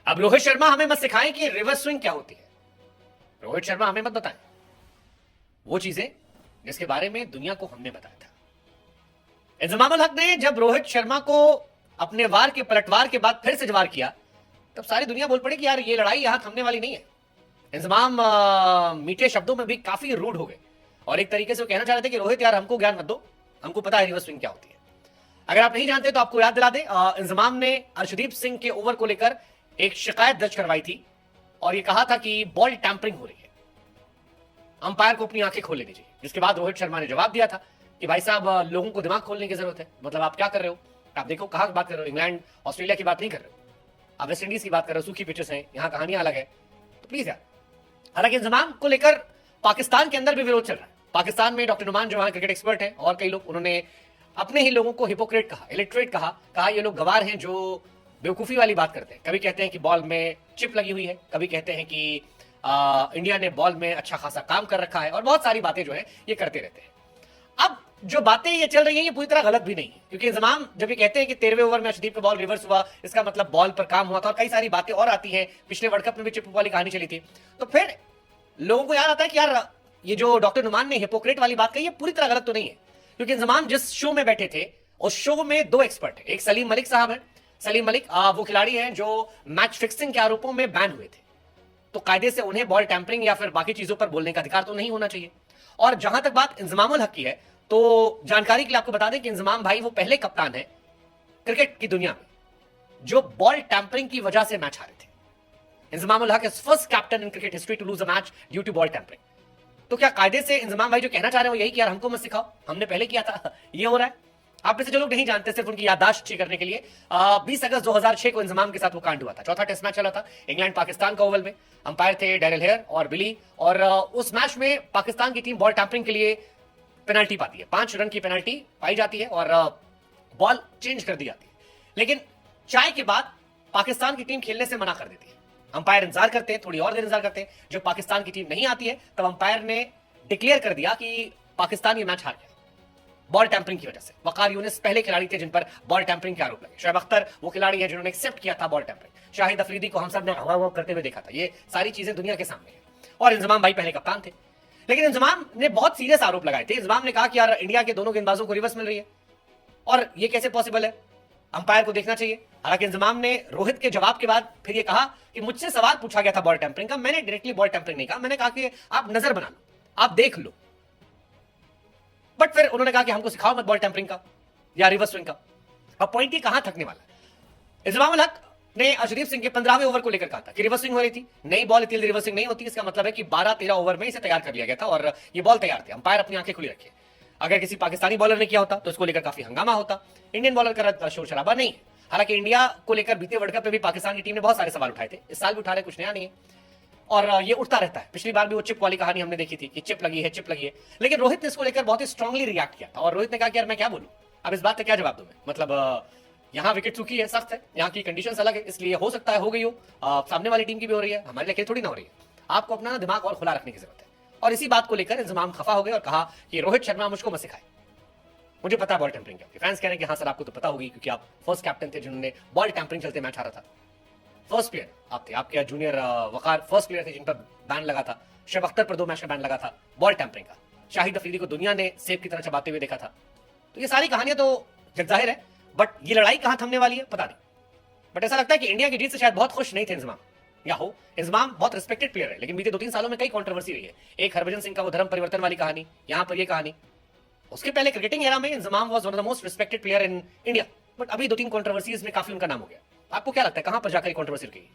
अब रोहित शर्मा हमें मत सिखाएं कि रिवर्स स्विंग क्या होती है। रोहित शर्मा हमें मत बताएं वो चीजें जिसके बारे में दुनिया को हमने बताया था। इंजमाम उल हक ने जब रोहित शर्मा को अपने वार के पलटवार के बाद फिर से वार किया, तब सारी दुनिया बोल पड़ी कि यार ये लड़ाई यहां थमने वाली नहीं है। इंजमाम मीठे शब्दों में भी काफी रूड हो गए और एक तरीके से वो कहना चाह रहे थे कि रोहित यार हमको ज्ञान मत दो, हमको पता है रिवर्स स्विंग क्या होती है। अगर आप नहीं जानते तो आपको याद दिला दें, इंजमाम ने अर्शदीप सिंह के ओवर को लेकर एक शिकायत दर्ज करवाई थी और ये कहा था कि बॉल टैंपरिंग हो रही है, अंपायर को अपनी आंखें खोलने दीजिए। जिसके बाद रोहित शर्मा ने जवाब दिया था कि भाई साहब लोगों को दिमाग खोलने की जरूरत है, मतलब आप क्या कर रहे हो, आप देखो कहां बात कर रहे हो, इंग्लैंड ऑस्ट्रेलिया की बात नहीं कर रहे हो, आप वेस्ट इंडीज की बात कर रहे हो, सूखी पिचेस हैं, यहां कहानियां अलग है, तो प्लीज यार। हालांकि इंजमाम को लेकर पाकिस्तान के अंदर भी विरोध चल रहा है। पाकिस्तान में डॉक्टर नुमान जो वहां क्रिकेट एक्सपर्ट हैं और कई लोग, उन्होंने अपने ही लोगों को हिपोक्रेट कहा, इलिटरेट कहा ये लोग गवार हैं जो बेवकूफी वाली बात करते हैं। कभी कहते हैं कि बॉल में चिप लगी हुई है, कभी कहते हैं कि इंडिया ने बॉल में अच्छा खासा काम कर रखा है और बहुत सारी बातें जो है ये करते रहते हैं। अब जो बातें ये चल रही है ये पूरी तरह गलत भी नहीं है, क्योंकि इंजमाम जब ये कहते हैं कि 13वें ओवर में अर्शदीप पे बॉल रिवर्स हुआ, इसका मतलब बॉल पर काम हुआ था और कई सारी बातें और आती हैं। पिछले वर्ल्ड कप में भी चिप वाली कहानी चली थी, तो फिर लोगों को याद आता है कि यार ये जो डॉक्टर नुमान ने हिपोक्रेट वाली बात कही है पूरी तरह गलत तो नहीं है, क्योंकि इंजमाम जिस शो में बैठे थे उस शो में दो एक्सपर्ट है। एक सलीम मलिक साहब है, सलीम मलिक वो खिलाड़ी हैं जो मैच फिक्सिंग के आरोपों में बैन हुए थे, तो कायदे से उन्हें बॉल टैंपरिंग या फिर बाकी चीजों पर बोलने का अधिकार तो नहीं होना चाहिए। और जहां तक बात इंजमाम उल हक की है, तो जानकारी के लिए आपको बता दें कि इंजमाम भाई वो पहले कप्तान है क्रिकेट की दुनिया में जो बॉल टैंपरिंग की वजह से मैच हारे थे। Inzamam ul Haq is first captain in cricket history to lose a match due to ball tampering. तो क्या कायदे से इंजमाम भाई जो कहना चाह रहे हो यही कि यार हमको मत सिखाओ, हमने पहले किया था, ये हो रहा है। आप में से जो लोग नहीं जानते, सिर्फ उनकी याददाश्त अच्छी करने के लिए, 20 अगस्त 2006 को इंजमाम के साथ वो कांड हुआ था। चौथा टेस्ट मैच चला था इंग्लैंड पाकिस्तान का ओवल में, अंपायर थे डैरेल हेयर और बिली, और उस मैच में पाकिस्तान की टीम बॉल टैंपरिंग के लिए पेनल्टी पाती है, 5 रन की पेनल्टी पाई जाती है और बॉल चेंज कर दी जाती है। लेकिन चाय के बाद पाकिस्तान की टीम खेलने से मना कर देती है। अंपायर इंतजार करते हैं, थोड़ी और देर इंतजार करते हैं, जब पाकिस्तान की टीम नहीं आती है तब अंपायर ने डिक्लेयर कर दिया कि पाकिस्तान ये मैच हार गया बॉल टैंपरिंग की वजह से। वकार यूनिस पहले खिलाड़ी थे जिन पर बॉल टैंपरिंग के आरोप लगे। शोएब अख्तर वो खिलाड़ी है जिन्होंने एक्सेप्ट किया था बॉल टैंपरिंग। शाहिद अफरीदी को हम सब ने हवा हवा करते हुए देखा था। ये सारी चीजें दुनिया के सामने है और इंजमाम भाई पहले कप्तान थे। लेकिन इंजमाम ने बहुत सीरियस आरोप लगाए थे। इंजमाम ने कहा कि यार इंडिया के दोनों गेंदबाजों को रिवर्स मिल रही है और ये कैसे पॉसिबल है, अंपायर को देखना चाहिए। हालांकि इंजमाम ने रोहित के जवाब के बाद फिर ये कहा कि मुझसे सवाल पूछा गया था बॉल टैंपरिंग का, मैंने डायरेक्टली बॉल टैंपरिंग नहीं कहा, मैंने कहा कि आप नजर बना लो, आप देख लो। बट फिर उन्होंने कहा कि हमको सिखाओ मत बॉल टैंपरिंग का या रिवर्स स्विंग का। अब पॉइंट ही कहां थकने वाला है। इंजमाम उल हक ने अर्शदीप सिंह के 15वें ओवर को लेकर कहा था कि रिवर्स स्विंग हो रही थी, नई बॉल इतनी रिवर्स स्विंग नहीं होती। इसका मतलब है कि 12-13 ओवर में इसे तैयार कर लिया गया था और ये बॉल तैयार थी। अंपायर अपनी आंखें खुली रखे। अगर किसी पाकिस्तानी बॉलर ने किया होता तो इसको लेकर काफी हंगामा होता। इंडियन बॉलर का शोर शराबा नहीं है। हालांकि इंडिया को लेकर बीते वर्ल्ड कप में भी पाकिस्तान की टीम ने बहुत सारे सवाल उठाए थे, इस साल भी उठा रहे, कुछ नया नहीं है और ये उठता रहता है। पिछली बार भी वो चिप वाली कहानी हमने देखी थी कि चिप लगी है, चिप लगी है। लेकिन रोहित ने इसको लेकर बहुत ही स्ट्रांगली रिएक्ट किया था और रोहित ने कहा कि यार मैं क्या बोलूं, अब इस बात का क्या जवाब दूं मैं, मतलब यहाँ विकेट सूखी है, सख्त है, यहाँ की कंडीशंस अलग है, इसलिए हो सकता है हो गई हो, सामने वाली टीम की भी हो रही है, हमारे लिए थोड़ी ना हो रही है। आपको अपना दिमाग और खुला रखने की जरूरत है। और इसी बात को लेकर इंजमाम खफा हो गए और कहा कि रोहित शर्मा मुझको मत सिखाए, मुझे पता है बॉल टैंपरिंग क्या होती है। फैंस कह रहे हैं कि हाँ सर आपको तो पता होगी क्योंकि आप फर्स्ट कैप्टन थे जिन्होंने बॉल टैंपरिंग चलते मैच हारा था। फर्स्ट प्लेयर आप थे, आपके जूनियर वकार फर्स्ट प्लेयर थे जिन पर बैन लगा था। शोएब अख्तर पर 2 मैच में बैन लगा था बॉल टैंपरिंग का। शाहिद अफरीदी को दुनिया ने सेब की तरह चबाते हुए देखा था। तो ये सारी कहानियां तो जगजाहिर है, बट ये लड़ाई कहां थमने वाली है पता नहीं। बट ऐसा लगता है कि इंडिया की जीत से शायद बहुत खुश नहीं थे इंजमाम, या हो इंजमाम बहुत रिस्पेक्टेड प्लेयर है, लेकिन बीते 2-3 सालों में कई कंट्रोवर्सी रही है। एक हरभजन सिंह का वो धर्म परिवर्तन वाली कहानी, यहां पर ये कहानी। उसके पहले क्रिकेटिंग एरा में Inzamam was one of the most respected player in India, but अभी 2-3 कंट्रोवर्सीज में काफी उनका नाम हो गया। आपको क्या लगता है कहां पर जाकर कंट्रोवर्सी रुकेगी?